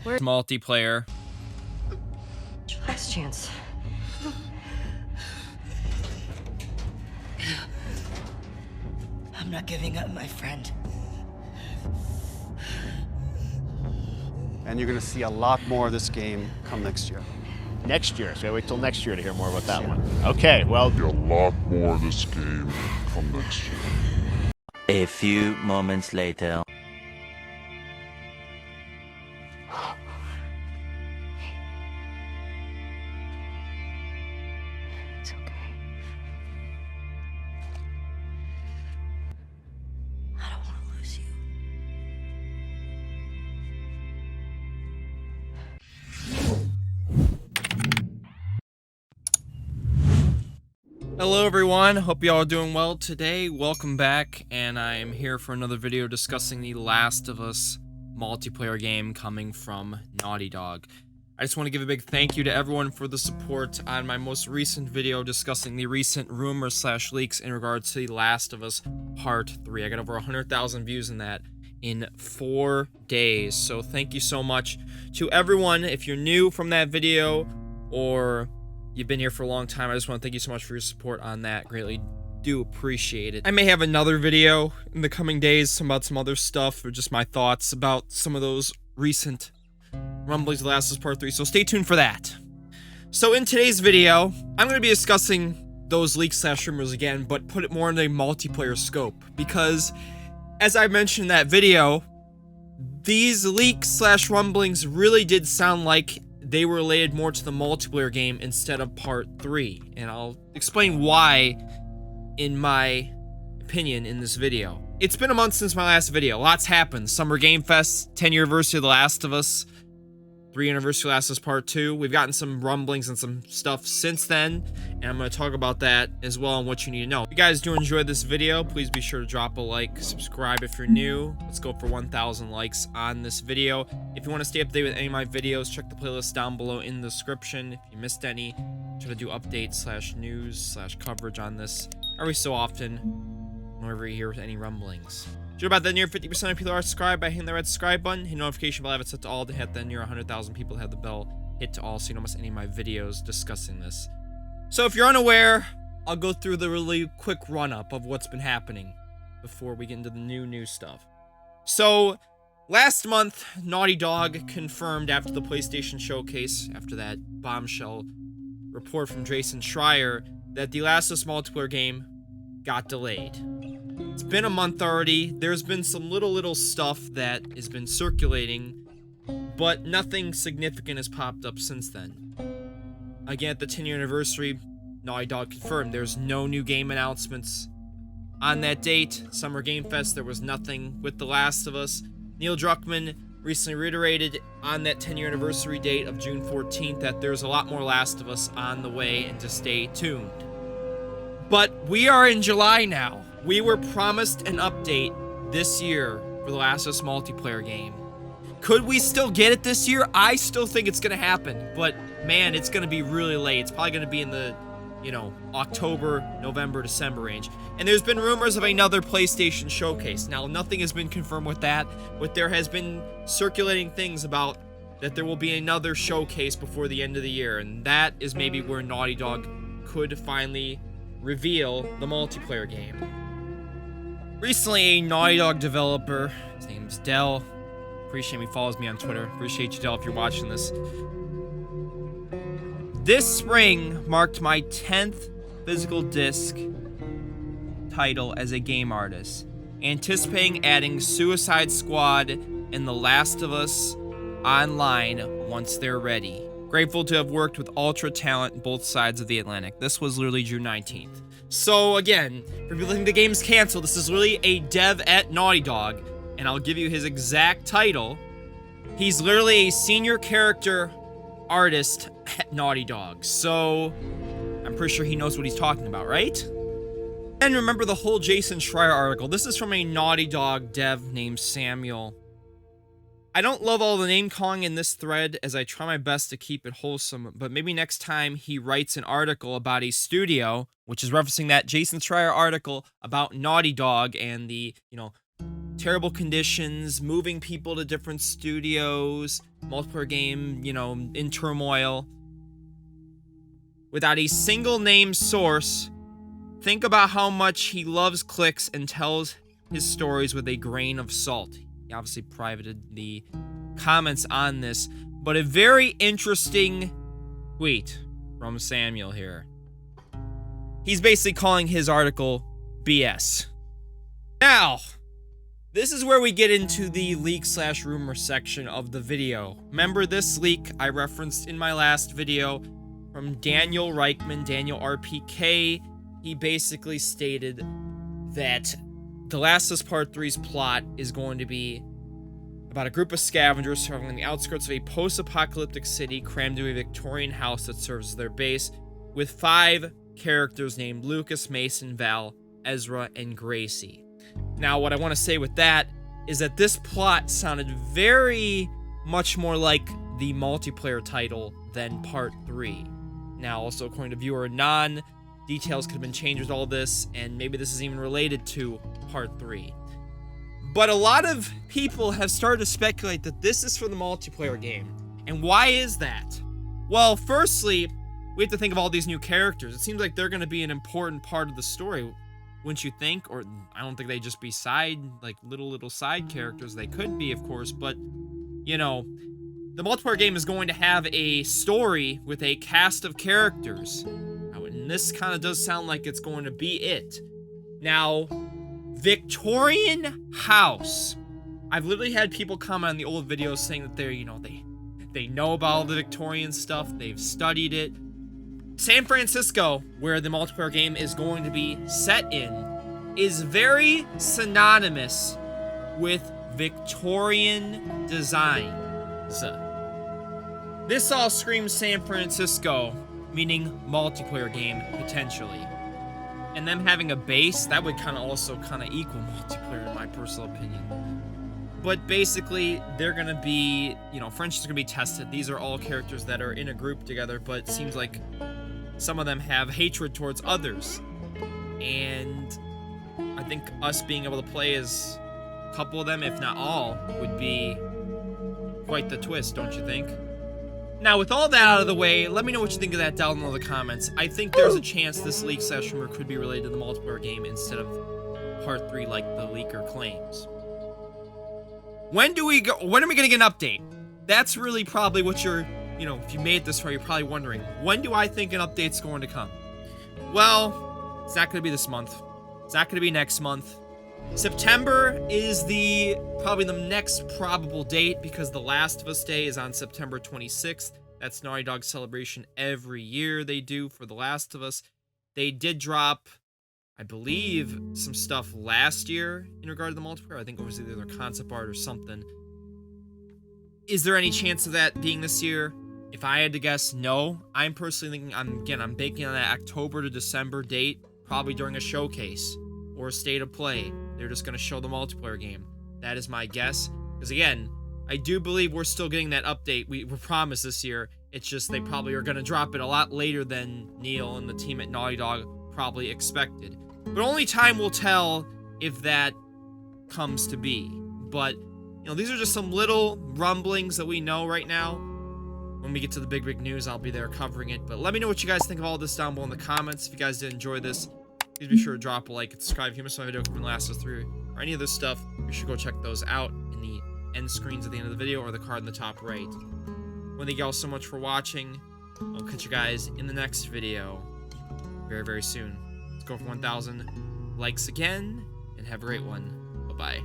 Where's multiplayer? It's your last chance. I'm not giving up, my friend. And you're going to see a lot more of this game come next year. Next year, so wait till next year to hear more about that one. Okay, well, A lot more of this game come next year. A few moments later. It's okay. I don't want to lose you. Hello everyone, hope you all are doing well today. Welcome back, and I am here for another video discussing the Last of Us multiplayer game coming from Naughty Dog. I just want to give a big thank you to everyone for the support on my most recent video discussing the recent rumors / leaks in regards to the Last of Us Part 3. I got over 100,000 views in that in 4 days, so thank you so much to everyone. If you're new from that video or you've been here for a long time, I just want to thank you so much for your support on that. Greatly do appreciate it. I may have another video in the coming days about some other stuff, or just my thoughts about some of those recent rumblings of The Last of Us Part 3, so stay tuned for that. So in today's video, I'm going to be discussing those leaks / rumors again, but put it more in a multiplayer scope, because as I mentioned in that video, these leaks / rumblings really did sound like they were related more to the multiplayer game instead of Part 3, and I'll explain why in my opinion in this video. It's been a month since my last video. Lots happened. Summer Game Fest, 10-year anniversary of The Last of Us, 3 anniversary of Last of Us Part 2. We've gotten some rumblings and some stuff since then, and I'm going to talk about that as well and what you need to know. If you guys do enjoy this video, please be sure to drop a like, subscribe if you're new. Let's go for 1,000 likes on this video. If you want to stay up to date with any of my videos, check the playlist down below in the description. If you missed any, try to do updates / news / coverage on this every so often whenever you hear any rumblings. Sure about that, near 50% of people are subscribed by hitting the red subscribe button. Hit notification bell, have it set to all to hit then near 100,000 people to have the bell hit to all so you don't miss any of my videos discussing this. So if you're unaware, I'll go through the really quick run-up of what's been happening before we get into the new stuff. So last month, Naughty Dog confirmed after the PlayStation Showcase, after that bombshell report from Jason Schreier, that the Last of Us multiplayer game got delayed. It's been a month already. There's been some little stuff that has been circulating, but nothing significant has popped up since then. Again, at the 10-year anniversary, Naughty Dog confirmed there's no new game announcements. On that date, Summer Game Fest, there was nothing with The Last of Us. Neil Druckmann recently reiterated on that 10-year anniversary date of June 14th that there's a lot more Last of Us on the way and to stay tuned. But we are in July now. We were promised an update this year for The Last of Us multiplayer game. Could we still get it this year? I still think it's going to happen, but man, it's going to be really late. It's probably going to be in the, October, November, December range. And there's been rumors of another PlayStation Showcase. Now, nothing has been confirmed with that, but there has been circulating things about that there will be another showcase before the end of the year, and that is maybe where Naughty Dog could finally reveal the multiplayer game. Recently, a Naughty Dog developer, his name's Dell, appreciate he follows me on Twitter, appreciate you, Dell, if you're watching this. This spring marked my 10th physical disc title as a game artist, anticipating adding Suicide Squad and The Last of Us online once they're ready. Grateful to have worked with ultra talent both sides of the Atlantic. This was literally June 19th. So again, for people think the game's canceled, this is literally a dev at Naughty Dog, and I'll give you his exact title. He's literally a senior character artist at Naughty Dog, so I'm pretty sure he knows what he's talking about, right? And remember the whole Jason Schreier article. This is from a Naughty Dog dev named Samuel. I don't love all the name calling in this thread, as I try my best to keep it wholesome, but maybe next time he writes an article about a studio, which is referencing that Jason Schreier article about Naughty Dog and the, terrible conditions, moving people to different studios, multiplayer game, you know, in turmoil. Without a single name source, think about how much he loves clicks and tells his stories with a grain of salt. He obviously privated the comments on this, but a very interesting tweet from Samuel here. He's basically calling his article BS. Now, this is where we get into the leak/rumor section of the video. Remember this leak I referenced in my last video from Daniel Reichman, Daniel RPK. He basically stated that The Last of Us Part 3's plot is going to be about a group of scavengers surviving on the outskirts of a post-apocalyptic city crammed into a Victorian house that serves as their base, with 5 characters named Lucas, Mason, Val, Ezra, and Gracie. Now, what I want to say with that is that this plot sounded very much more like the multiplayer title than Part 3. Now, also, according to viewer Anon, details could have been changed with all this, and maybe this is even related to Part 3. But a lot of people have started to speculate that this is for the multiplayer game. And why is that? Well, firstly, we have to think of all these new characters. It seems like they're going to be an important part of the story, wouldn't you think? Or I don't think they just be side, like little side characters. They could be, of course, but, you know, the multiplayer game is going to have a story with a cast of characters. Now, and this kind of does sound like it's going to be it. Now, Victorian house. I've literally had people comment on the old videos saying that they're, you know, they know about all the Victorian stuff. They've studied it. San Francisco, where the multiplayer game is going to be set in, is very synonymous with Victorian designs. This all screams San Francisco, meaning multiplayer game, potentially. And them having a base, that would kind of also equal multiplayer in my personal opinion. But basically, they're going to be, you know, friendships are going to be tested. These are all characters that are in a group together, but it seems like some of them have hatred towards others. And I think us being able to play as a couple of them, if not all, would be quite the twist, don't you think? Now, with all that out of the way, let me know what you think of that down in the comments. I think there's a chance this leak/rumor could be related to the multiplayer game instead of Part 3 like the leaker claims. When are we going to get an update? That's really probably what you're, you know, if you made it this far, you're probably wondering. When do I think an update's going to come? Well, it's not going to be this month. It's not going to be next month. September is probably the next probable date because The Last of Us Day is on September 26th. That's Naughty Dog's celebration every year they do for The Last of Us. They did drop, I believe, some stuff last year in regard to the multiplayer. I think it was either their concept art or something. Is there any chance of that being this year? If I had to guess, no. I'm personally thinking, I'm banking on that October to December date, probably during a showcase or a state of play. They're just going to show the multiplayer game. That is my guess. Because again, I do believe we're still getting that update we were promised this year. It's just they probably are going to drop it a lot later than Neil and the team at Naughty Dog probably expected. But only time will tell if that comes to be. But, you know, these are just some little rumblings that we know right now. When we get to the big news, I'll be there covering it. But let me know what you guys think of all this down below in the comments. If you guys did enjoy this, please be sure to drop a like and subscribe. If you missed my video from Last of Us 3 or any of this stuff, you should go check those out in the end screens at the end of the video or the card in the top right. Well, thank you all so much for watching. I'll catch you guys in the next video very soon. Let's go for 1,000 likes again, and have a great one. Bye-bye.